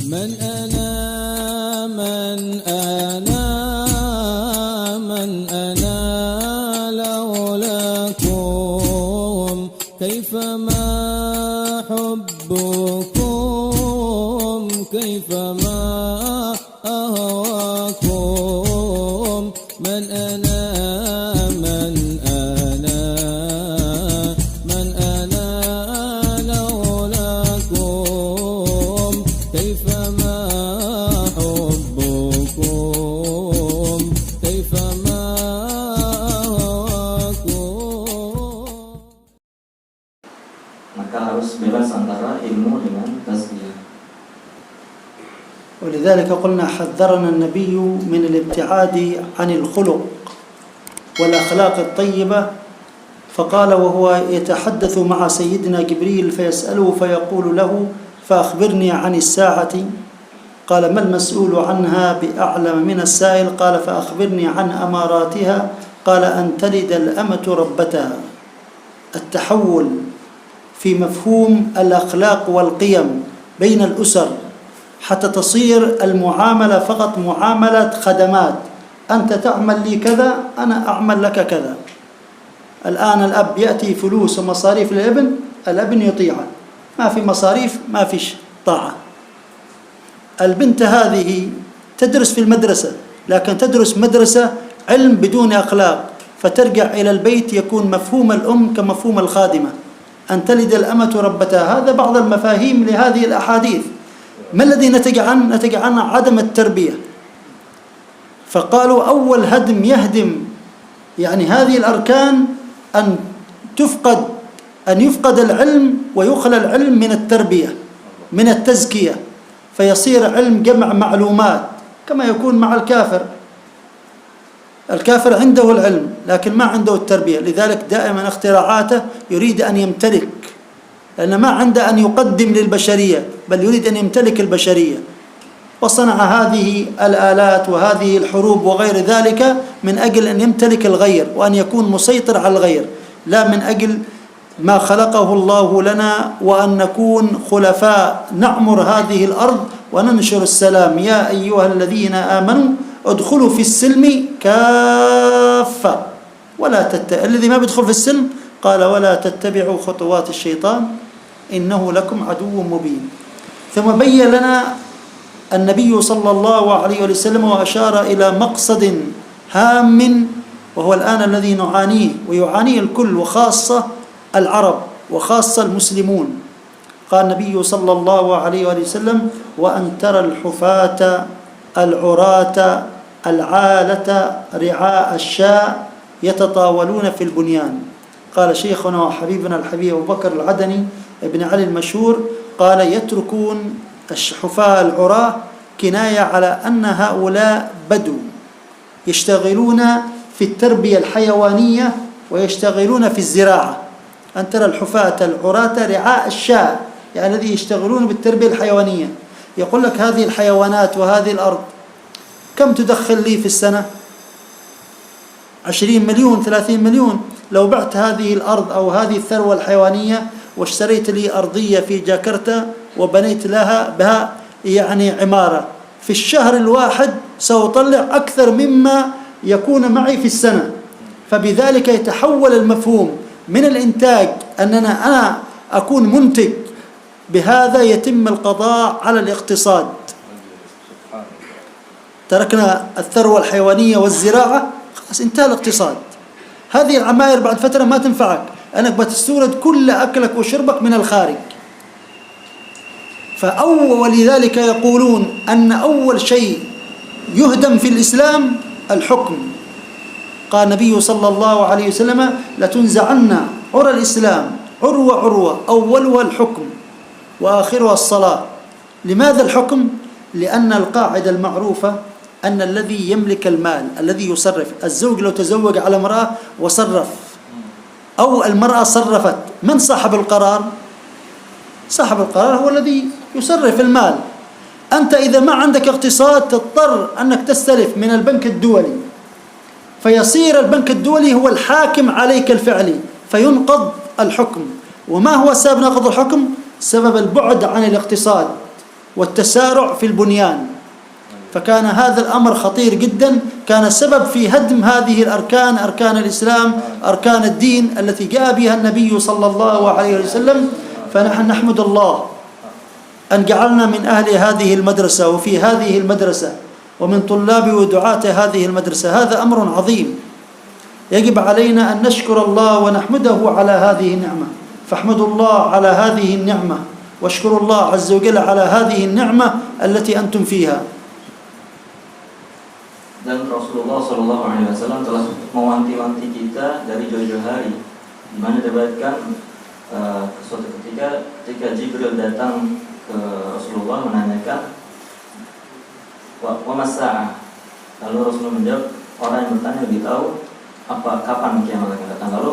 من أنا من أنا من أنا لولاكم كيفما حبكم كيفما أهواكم من أنا من أنا من أنا لولاكم كيفما حبكم كيفما أهواكم. Maka harus bebas antara ilmu dengan tazkiyah. ولذلك قلنا حذرنا النبي من الابتعاد عن الخلق والأخلاق الطيبة، فقال وهو يتحدث مع سيدنا جبريل فيسأله فيقول له فأخبرني عن الساعة، قال ما المسؤول عنها بأعلم من السائل، قال فأخبرني عن أماراتها، قال أن تلد الأمة ربتها. التحول في مفهوم الأخلاق والقيم بين الأسر حتى تصير المعاملة فقط معاملة خدمات، أنت تعمل لي كذا أنا أعمل لك كذا. الآن الأب يأتي فلوس ومصاريف للابن، الابن يطيعه، ما في مصاريف ما فيش طاعة. البنت هذه تدرس في المدرسة لكن تدرس مدرسة علم بدون أخلاق، فترجع إلى البيت يكون مفهوم الأم كمفهوم الخادمة، أن تلد الأمة ربتها. هذا بعض المفاهيم لهذه الأحاديث. ما الذي نتج عنه عدم التربية. فقالوا أول هدم يهدم يعني هذه الأركان أن يفقد العلم ويخلى العلم من التربية من التزكية، فيصير علم جمع معلومات كما يكون مع الكافر. الكافر عنده العلم لكن ما عنده التربية، لذلك دائما اختراعاته يريد أن يمتلك، لأن ما عنده أن يقدم للبشرية بل يريد أن يمتلك البشرية. وصنع هذه الآلات وهذه الحروب وغير ذلك من أجل أن يمتلك الغير وأن يكون مسيطر على الغير، لا من أجل ما خلقه الله لنا وأن نكون خلفاء نعمر هذه الأرض وننشر السلام. يا أيها الذين آمنوا ادخلوا في السلم كافة الذي ما بيدخل في السلم قال ولا تتبعوا خطوات الشيطان إنه لكم عدو مبين. ثم بين لنا النبي صلى الله عليه وسلم وأشار إلى مقصد هام وهو الآن الذي نعانيه ويعانيه الكل وخاصة العرب وخاصة المسلمون. قال النبي صلى الله عليه وسلم وأن ترى الحفاة العراة العالة رعاء الشاء يتطاولون في البنيان. قال شيخنا وحبيبنا الحبيب أبو بكر العدني ابن علي المشهور قال يتركون الحفاة العراة كناية على أن هؤلاء بدو يشتغلون في التربية الحيوانية ويشتغلون في الزراعة. أن ترى الحفاة العراة رعاء الشاء يعني الذي يشتغلون بالتربية الحيوانية. يقول لك هذه الحيوانات وهذه الأرض كم تدخل لي في السنة؟ 20 مليون 30 مليون. لو بعت هذه الأرض أو هذه الثروة الحيوانية واشتريت لي أرضية في جاكرتا وبنيت لها بها يعني عمارة، في الشهر الواحد سأطلع أكثر مما يكون معي في السنة. فبذلك يتحول المفهوم من الإنتاج أننا أنا أكون منتج، بهذا يتم القضاء على الاقتصاد. تركنا الثروة الحيوانية والزراعة خلاص انتهى الاقتصاد. هذه العماير بعد فترة ما تنفعك، أنك بتستورد كل أكلك وشربك من الخارج. ولذلك يقولون أن أول شيء يهدم في الإسلام الحكم. قال النبي صلى الله عليه وسلم لتنزعن عرى الإسلام عروة عروة أولها الحكم وآخرها الصلاة. لماذا الحكم؟ لأن القاعدة المعروفة أن الذي يملك المال الذي يصرف، الزوج لو تزوج على امرأة وصرف أو المرأة صرفت، من صاحب القرار؟ صاحب القرار هو الذي يصرف المال. أنت إذا ما عندك اقتصاد تضطر أنك تستلف من البنك الدولي، فيصير البنك الدولي هو الحاكم عليك الفعلي فينقض الحكم. وما هو سبب نقض الحكم؟ سبب البعد عن الاقتصاد. والتسارع في البنيان. فكان هذا الأمر خطير جدا، كان سبب في هدم هذه الأركان، أركان الإسلام، أركان الدين التي جاء بها النبي صلى الله عليه وسلم. فنحن نحمد الله أن جعلنا من أهل هذه المدرسة وفي هذه المدرسة ومن طلاب ودعاة هذه المدرسة. هذا أمر عظيم يجب علينا أن نشكر الله ونحمده على هذه النعمة. فاحمدوا الله على هذه النعمة واشكروا الله عز وجل على هذه النعمة التي أنتم فيها. Dan Rasulullah Shallallahu Alaihi Wasallam telah mewanti-wanti kita dari jauh-jauh hari, di mana diriwayatkan suatu ketika Jibril datang ke Rasulullah menanyakan wa masa'ah. Lalu Rasulullah menjawab, orang yang bertanya lebih tahu kapan kiamat akan datang. Lalu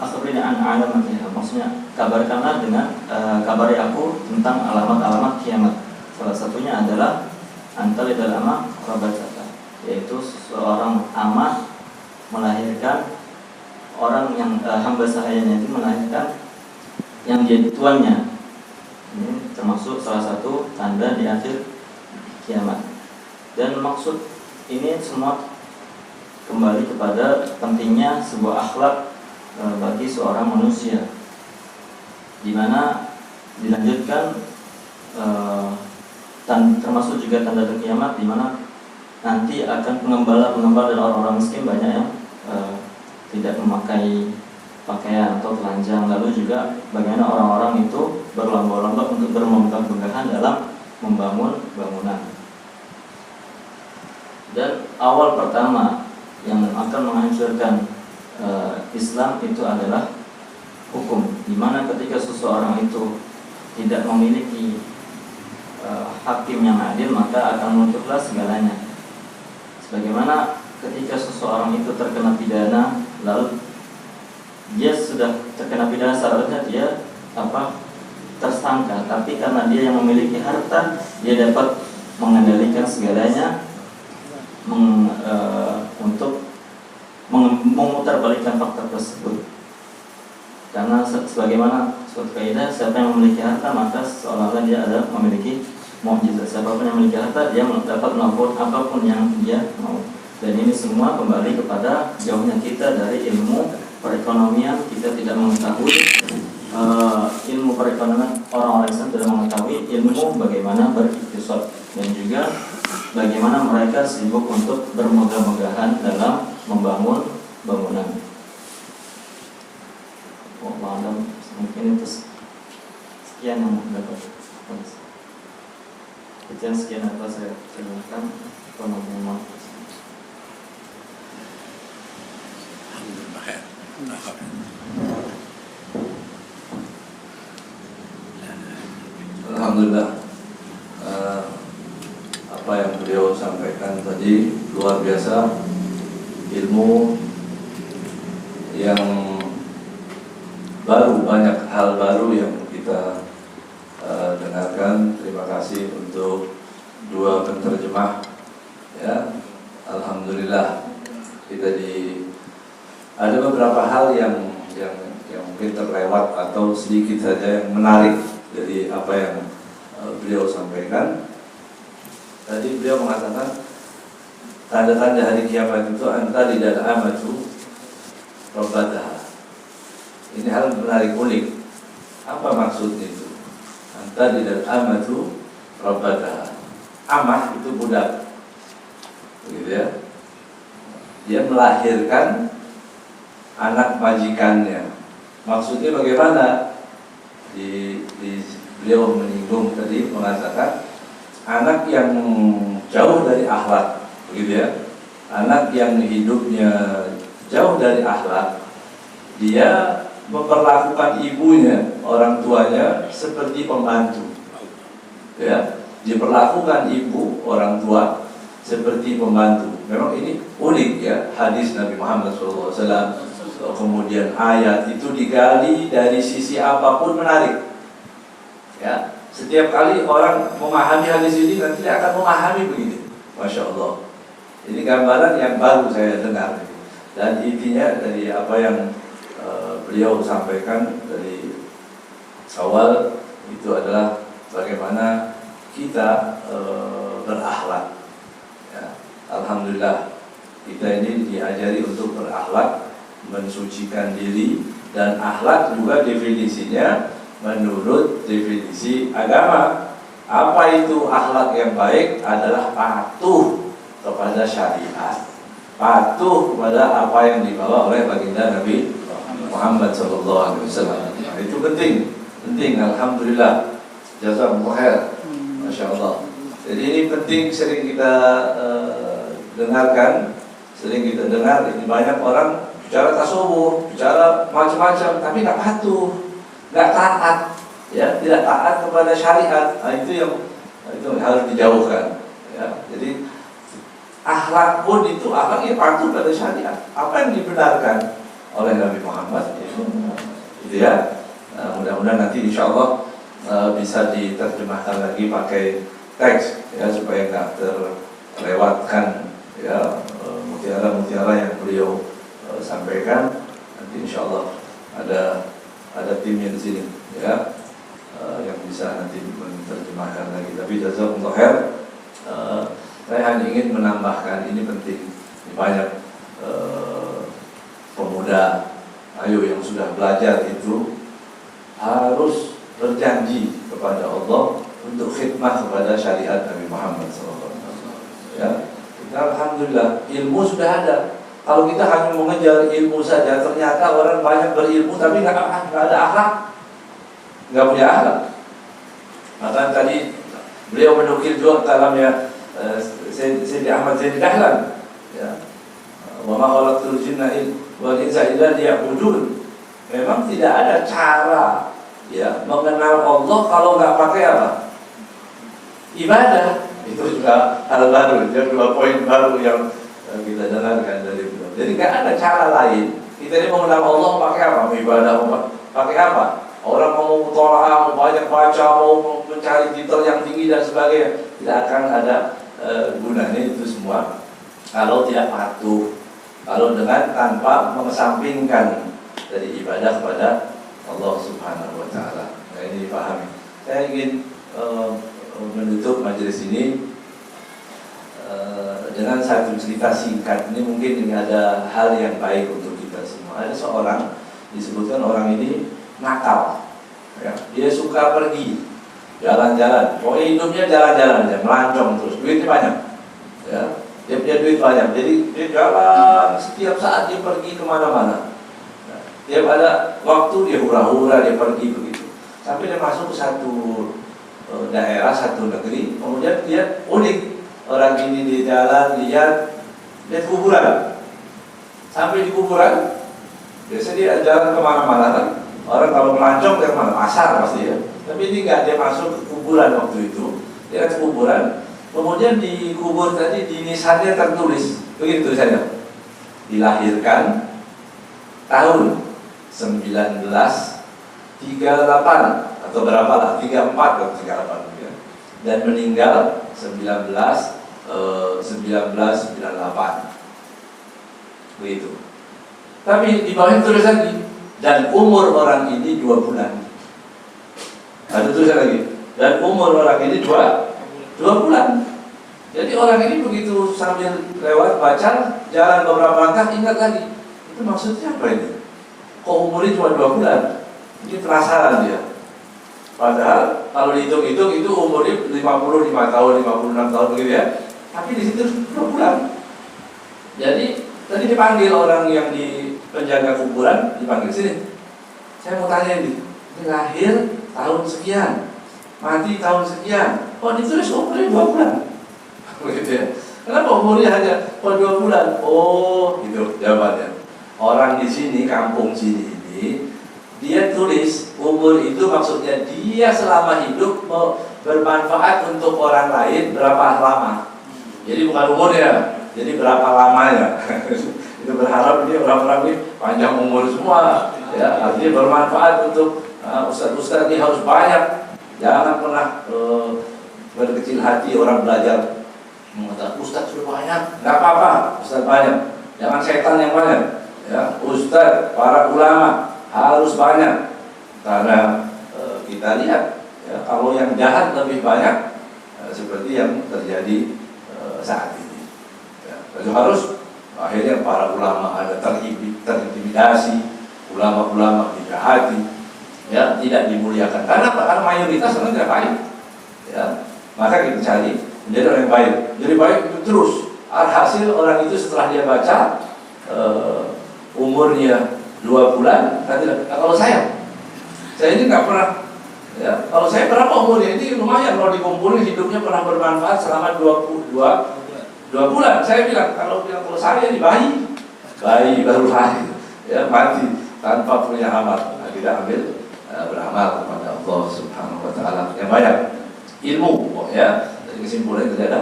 akhbirni an alamatiha, maksudnya kabarkanlah dengan kabari aku tentang alamat-alamat kiamat. Salah satunya adalah antalidal ama rabatata, yaitu seorang ama melahirkan orang yang hamba sahayanya, itu melahirkan yang jadi tuannya. Ini termasuk salah satu tanda di akhir kiamat. Dan maksud ini semua kembali kepada pentingnya sebuah akhlak bagi seorang manusia, di mana dilanjutkan termasuk juga tanda kiamat, di mana nanti akan pengembala dan orang-orang miskin banyak yang tidak memakai pakaian atau telanjang. Lalu juga bagaimana orang-orang itu berlomba-lomba untuk bermegah-megahan dalam membangun bangunan. Dan awal pertama yang akan menghancurkan Islam itu adalah hukum, di mana ketika seseorang itu tidak memiliki hakim yang adil, maka akan muncullah segalanya. Sebagaimana ketika seseorang itu terkena pidana, lalu dia sudah terkena pidana, seharusnya dia tersangka, tapi karena dia yang memiliki harta, dia dapat mengendalikan segalanya untuk memutarbalikkan fakta tersebut. Karena sebagaimana suatu kaidah, siapa yang memiliki harta maka seolah-olah dia ada memiliki mukjizat. Siapapun yang memiliki harta, dia dapat melakukan apapun yang dia mau. Dan ini semua kembali kepada jauhnya kita dari ilmu perekonomian. Kita tidak mengetahui ilmu perekonomian. Orang-orang Islam tidak mengetahui ilmu bagaimana beriktisad, dan juga bagaimana mereka sibuk untuk bermegah-megahan dalam membangun bangunan. Wallahu mungkin itu sekian yang dapat. Sekian apa saya terangkan. Alhamdulillah, apa yang beliau sampaikan tadi luar biasa, ilmu yang baru, banyak hal baru yang kita dengarkan. Terima kasih untuk dua penterjemah. Ya, alhamdulillah kita ada beberapa hal yang mungkin terlewat atau sedikit saja yang menarik dari apa yang beliau sampaikan. Tadi beliau mengatakan tanda-tanda hari kiamat itu antara dan amatu rabbataha. Ini hal menarik, unik. Apa maksudnya itu? Antara dan amatu rabbataha. Amah itu budak, begitu ya. Dia melahirkan anak majikannya. Maksudnya bagaimana? Beliau menyinggung tadi, mengatakan anak yang jauh dari akhlak, begitu ya. Anak yang hidupnya jauh dari akhlak, dia memperlakukan ibunya, orang tuanya seperti pembantu. Ya, diperlakukan ibu, orang tua seperti pembantu. Memang ini unik ya, hadis Nabi Muhammad SAW. Kemudian ayat itu digali dari sisi apapun menarik. Ya, setiap kali orang memahami hadis ini, nanti dia akan memahami begini. Masya Allah. Ini gambaran yang baru saya dengar. Dan intinya dari apa yang beliau sampaikan dari awal itu adalah bagaimana kita berakhlak. Ya. Alhamdulillah kita ini diajari untuk berakhlak, mensucikan diri, dan akhlak juga definisinya menurut definisi agama. Apa itu akhlak yang baik? Adalah patuh kepada syariat, patuh kepada apa yang dibawa oleh baginda Nabi Muhammad SAW. Itu penting. Alhamdulillah. Jazakumullah khair. Masya Allah. Jadi ini penting, sering kita dengarkan, sering kita dengar. Ini banyak orang bicara tasawuf, bicara macam-macam, tapi nggak patuh, nggak taat, ya, tidak taat kepada syariat. Nah, itu yang harus dijauhkan. Ya. Jadi akhlak pun itu akhlaknya patuh pada syariat. Apa yang dibenarkan oleh Nabi Muhammad itu ya. Nah, mudah-mudahan nanti insya Allah bisa diterjemahkan lagi pakai teks, ya, supaya nggak terlewatkan, ya, mutiara-mutiara yang beliau sampaikan. Nanti insya Allah ada timnya di sini, ya, yang bisa nanti menerjemahkan lagi. Tapi jazakumullah khair. Saya hanya ingin menambahkan, ini penting. Ini banyak pemuda, ayo yang sudah belajar itu harus berjanji kepada Allah untuk khidmah kepada syariat Nabi Muhammad SAW. Ya, kita alhamdulillah ilmu sudah ada. Kalau kita hanya mengejar ilmu saja, ternyata orang banyak berilmu tapi nggak ada akhlak, nggak punya akhlak. Maka tadi beliau menukil juga kalamnya Sayyidi Ahmad Zaini Dahlan, ya, wa ma khalaqtul jinna wal insa illa liya'budun. Memang tidak ada cara, ya, mengenal Allah kalau nggak pakai apa? Ibadah. Itu juga hal baru, jadi 2 poin baru yang kita dengarkan dari beliau. Jadi nggak ada cara lain. Kita ini mengenal Allah pakai apa? Ibadah, pakai apa? Orang mau tolak, mau banyak baca, mau mencari titel yang tinggi dan sebagainya, tidak akan ada gunanya itu semua kalau tidak patuh, kalau dengan tanpa mengesampingkan dari ibadah kepada Allah Subhanahu wa Ta'ala. Nah, ini dipahami. Saya ingin menutup majelis ini dengan satu cerita singkat. Ini mungkin ini ada hal yang baik untuk kita semua. Ada seorang, disebutkan orang ini nakal, ya. Dia suka pergi jalan-jalan, pokoknya hidupnya jalan-jalan aja, melancong terus, duitnya banyak, ya. Dia punya duit banyak, jadi dia jalan setiap saat, dia pergi kemana-mana. Dia pada waktu dia hura-hura, dia pergi begitu, sampai dia masuk ke satu daerah, satu negeri. Kemudian dia unik, orang ini di jalan lihat kuburan. Sampai di kuburan, biasa dia jalan kemana-mana kan. Orang kalau melancong ke mana? Pasar pasti, ya. Tapi ini enggak, dia masuk ke kuburan waktu itu. Dia ke kuburan. Kemudian di kubur tadi di nisannya tertulis begitu tulisannya. Dilahirkan tahun 1938 atau berapa lah, 34 atau 38, ya. Dan meninggal 1998. Begitu. Tapi di bawah tulisan lagi, dan umur orang ini 2 bulan. Ada tulisan lagi, dan umur orang ini 2 bulan. Jadi orang ini begitu sambil lewat baca, jalan beberapa langkah, ingat lagi, itu maksudnya apa ini? Kok umurnya cuma 2 bulan? Ini penasaran dia. Padahal kalau dihitung-hitung itu umurnya 55 tahun, 56 tahun begitu, ya. Tapi di situ 2 bulan. Jadi tadi dipanggil orang yang di penjaga kuburan, dipanggil sini. Saya mau tanya ini lahir tahun sekian, mati tahun sekian. Kok ditulis umurnya 2 bulan? Begitu, ya. Kenapa umurnya hanya 2 bulan? Oh, gitu jawabannya. Orang di sini, kampung sini ini, dia tulis umur itu maksudnya dia selama hidup bermanfaat untuk orang lain berapa lama. Jadi bukan umurnya, jadi berapa lamanya. Itu berharap dia orang-orang ini panjang umur semua, ya. Artinya bermanfaat untuk ustaz-ustaz ini harus banyak. Jangan pernah berkecil hati orang belajar mengatakan ustaz sudah banyak, nggak apa-apa, ustaz banyak. Jangan setan yang banyak, ya. Ustaz, para ulama harus banyak, karena kita lihat, ya, kalau yang jahat lebih banyak, seperti yang terjadi saat ini. Ya, harus akhirnya para ulama ada terintimidasi, ulama-ulama dijahati, ya, tidak dimuliakan. Karena mayoritas orang tidak baik. Ya, maka kita cari menjadi orang yang baik. Jadi baik itu terus. Alhasil orang itu setelah dia baca umurnya 2 bulan, kalau saya ini nggak pernah. Ya, kalau saya berapa umurnya ini lumayan kalau dikumpulin hidupnya pernah bermanfaat selama 2 bulan. Saya bilang kalau saya ini bayi baru lahir, ya, mati tanpa punya amal. Nah, kita ambil beramal kepada Allah Subhanahu Wa Taala yang banyak ilmu, ya. Dari kesimpulannya tidak ada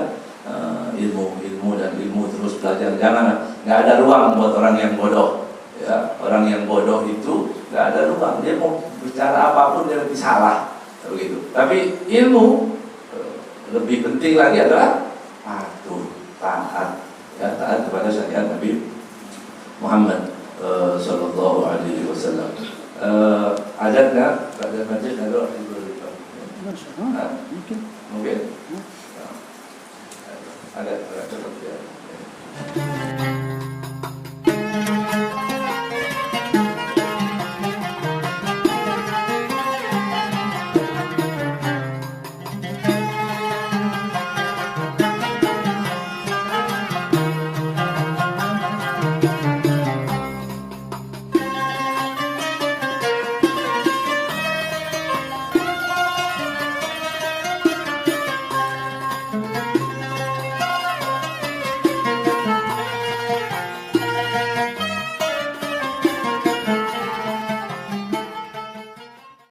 ilmu dan ilmu terus belajar. Jangan nggak ada ruang buat orang yang bodoh. Ya, orang yang bodoh itu nggak ada ruang. Dia mau bicara apapun dia lebih salah, begitu. Tapi ilmu lebih penting lagi adalah patuh, taat, ya, taat kepada syariat Nabi Muhammad Sallallahu Alaihi Wasallam. Adatnya pada majlis ada mungkin ada cepat ya.